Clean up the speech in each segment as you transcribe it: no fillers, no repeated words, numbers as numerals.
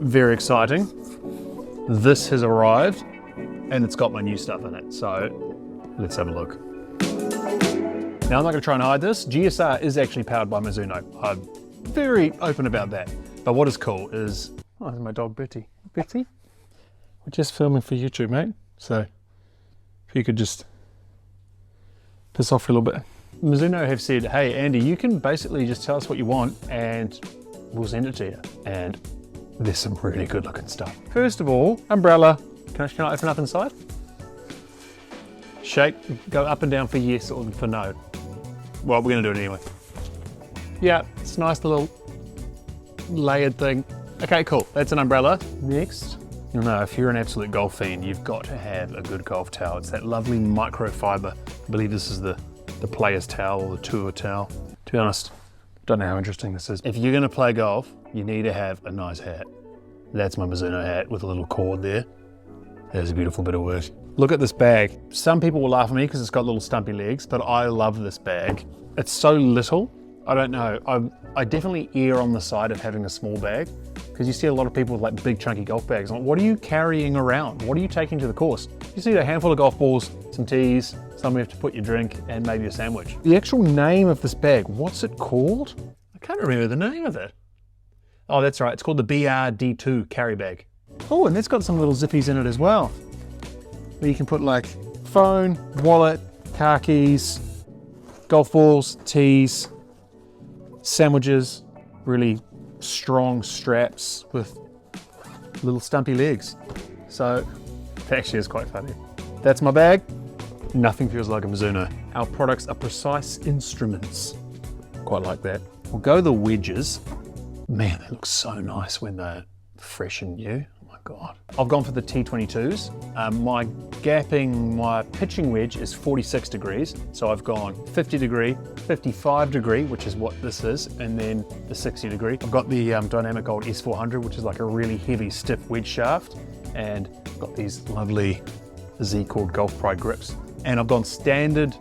very exciting. This has arrived and it's got my new stuff in it. So let's have a look. Now I'm not gonna try and hide this. GSR is actually powered by Mizuno. I'm very open about that. But what is cool is, oh, there's my dog Betty. Betty? We're just filming for YouTube, mate. So if you could just piss off for a little bit. Mizuno have said, hey Andy, you can basically just tell us what you want and we'll send it to you. And there's some really good looking stuff. First of all, umbrella. Can I open up inside? Shake, go up and down for yes or for no. Well, we're gonna do it anyway. Yeah, it's a nice little layered thing. Okay, cool, that's an umbrella. Next. You'll know, if you're an absolute golf fiend, you've got to have a good golf towel. It's that lovely microfiber. I believe this is the player's towel or the tour towel. To be honest, don't know how interesting this is. If you're gonna play golf, you need to have a nice hat. That's my Mizuno hat with a little cord there. There's a beautiful bit of work. Look at this bag. Some people will laugh at me because it's got little stumpy legs, but I love this bag. It's so little. I don't know. I definitely err on the side of having a small bag because you see a lot of people with like big chunky golf bags. I'm like, what are you carrying around? What are you taking to the course? You just need a handful of golf balls, some teas, somewhere to put your drink, and maybe a sandwich. The actual name of this bag, what's it called? I can't remember the name of it. Oh, that's right. It's called the BRD2 carry bag. Oh, and it's got some little zippies in it as well, where you can put like phone, wallet, car keys, golf balls, teas, sandwiches, really strong straps with little stumpy legs. So it actually is quite funny. That's my bag. Nothing feels like a Mizuno. Our products are precise instruments. Quite like that. We'll go the wedges. Man, they look so nice when they're fresh and new. Oh my God. I've gone for the T22s. My pitching wedge is 46 degrees. So I've gone 50 degree, 55 degree, which is what this is, and then the 60 degree. I've got the Dynamic Gold S400, which is like a really heavy, stiff wedge shaft, and I've got these lovely Z-Cord Golf Pride grips. And I've gone standard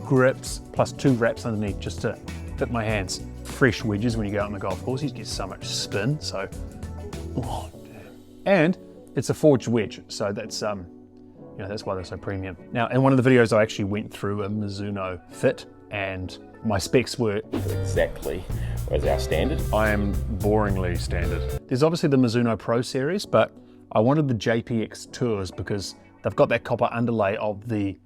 grips plus 2 wraps underneath just to fit my hands. Fresh wedges when you go out on the golf course, you get so much spin, so, oh, damn. And it's a forged wedge, so that's, you know, that's why they're so premium. Now, in one of the videos, I actually went through a Mizuno fit, and my specs were exactly as our standard. I am boringly standard. There's obviously the Mizuno Pro series, but I wanted the JPX Tours because they've got that copper underlay of the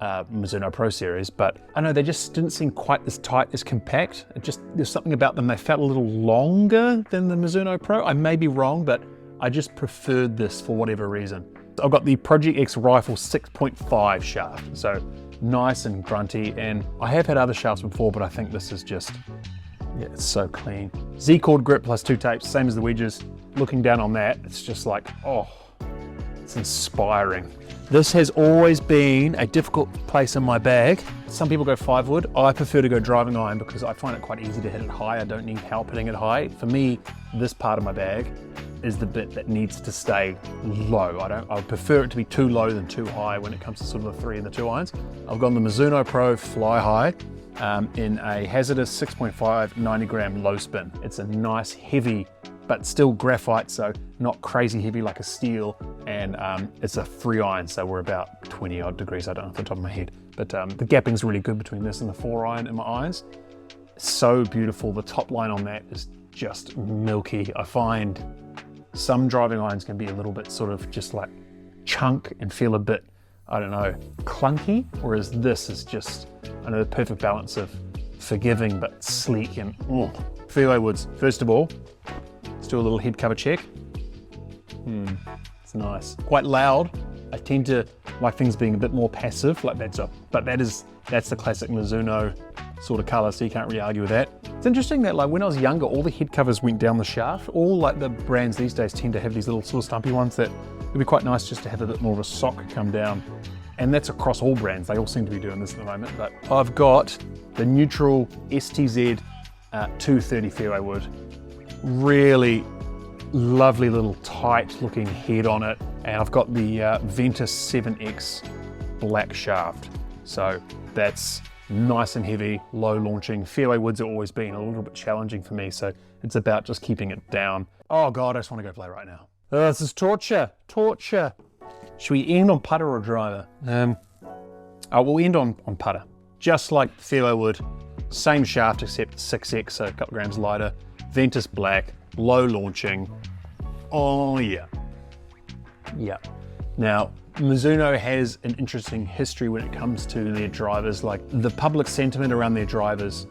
Mizuno Pro series, but I know they just didn't seem quite as tight, as compact. There's something about them, they felt a little longer than the Mizuno Pro. I may be wrong, but I just preferred this for whatever reason. I've got the Project X Rifle 6.5 shaft, so nice and grunty, and I have had other shafts before, but I think this is just, yeah, it's so clean. Z-Cord grip plus 2 tapes, same as the wedges. Looking down on that, it's just like, oh, it's inspiring. This has always been a difficult place in my bag. Some people go 5 wood. I prefer to go driving iron because I find it quite easy to hit it high. I don't need help hitting it high. For me, this part of my bag is the bit that needs to stay low. I prefer it to be too low than too high when it comes to sort of the 3 and the 2 irons. I've gone the Mizuno Pro Fly High in a hazardous 6.5 90 gram low spin. It's a nice heavy, but still graphite, so not crazy heavy like a steel, and it's a 3 iron, so we're about 20 odd degrees, I don't know off the top of my head, but the gapping's really good between this and the 4 iron in my irons. So beautiful. The top line on that is just milky. I find some driving irons can be a little bit sort of just like chunk and feel a bit, I don't know, clunky, whereas this is just, I know, the perfect balance of forgiving but sleek and fairway woods. First of all, let's do a little head cover check. It's nice. Quite loud. I tend to like things being a bit more passive, like that's the classic Mizuno sort of color, so you can't really argue with that. It's interesting that like when I was younger, all the head covers went down the shaft. All like the brands these days tend to have these little sort of stumpy ones that would be quite nice just to have a bit more of a sock come down. And that's across all brands. They all seem to be doing this at the moment. But I've got the neutral STZ 230 fairway wood. Really lovely little tight looking head on it. And I've got the Ventus 7X black shaft. So that's nice and heavy, low launching. Fairway woods have always been a little bit challenging for me, so it's about just keeping it down. Oh God, I just want to go play right now. Oh, this is torture, torture. Should we end on putter or driver? We'll end on putter. Just like Philo would, same shaft except 6X, so a couple grams lighter. Ventus black, low launching. Oh yeah. Yeah. Now, Mizuno has an interesting history when it comes to their drivers. Like the public sentiment around their drivers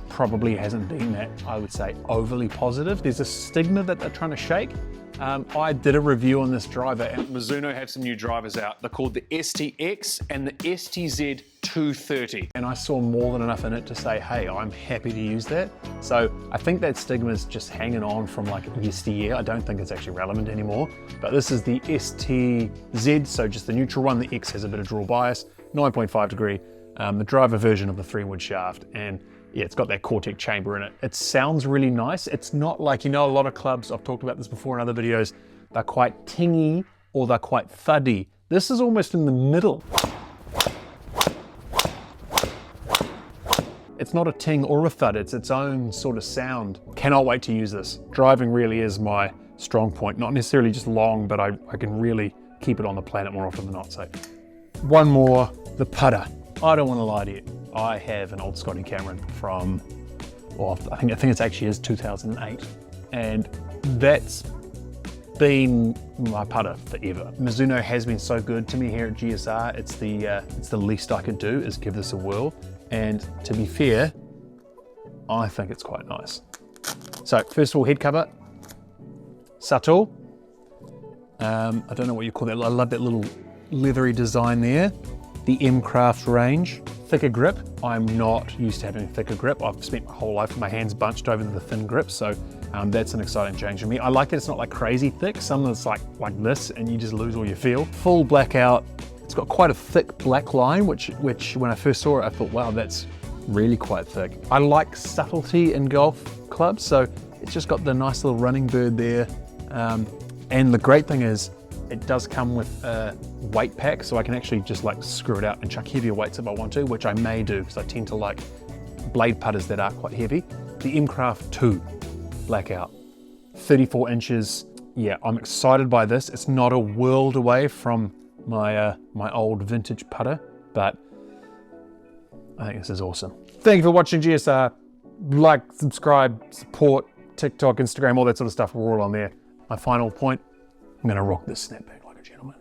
probably hasn't been that, I would say, overly positive. There's a stigma that they're trying to shake. I did a review on this driver, and Mizuno have some new drivers out. They're called the STX and the STZ 230. And I saw more than enough in it to say, hey, I'm happy to use that. So I think that stigma is just hanging on from like yesteryear. I don't think it's actually relevant anymore. But this is the STZ, so just the neutral one. The X has a bit of dual bias, 9.5 degree, the driver version of the 3-wood shaft. And yeah, it's got that Cortec chamber in it. It sounds really nice. It's not like, you know, a lot of clubs, I've talked about this before in other videos, they're quite tingy or they're quite thuddy. This is almost in the middle. It's not a ting or a thud, it's its own sort of sound. Cannot wait to use this. Driving really is my strong point. Not necessarily just long, but I can really keep it on the planet more often than not. So one more, the putter. I don't want to lie to you. I have an old Scotty Cameron from, well, I think it actually is 2008. And that's been my putter forever. Mizuno has been so good to me here at GSR. It's the least I could do is give this a whirl. And to be fair, I think it's quite nice. So first of all, head cover, subtle. I don't know what you call that. I love that little leathery design there. The M-Craft range, thicker grip. I'm not used to having thicker grip. I've spent my whole life with my hands bunched over the thin grip, so that's an exciting change for me. I like that it's not like crazy thick. Some that's like this, and you just lose all your feel. Full blackout. It's got quite a thick black line, which when I first saw it, I thought, wow, that's really quite thick. I like subtlety in golf clubs, so it's just got the nice little running bird there. And the great thing is, it does come with a weight pack, so I can actually just like screw it out and chuck heavier weights if I want to, which I may do because I tend to like blade putters that are quite heavy. The M-Craft 2 blackout, 34 inches. Yeah, I'm excited by this. It's not a world away from my my old vintage putter, but I think this is awesome. Thank you for watching GSR. Like, subscribe, support, TikTok, Instagram, all that sort of stuff. We're all on there. My final point, I'm gonna rock this snapback like a gentleman.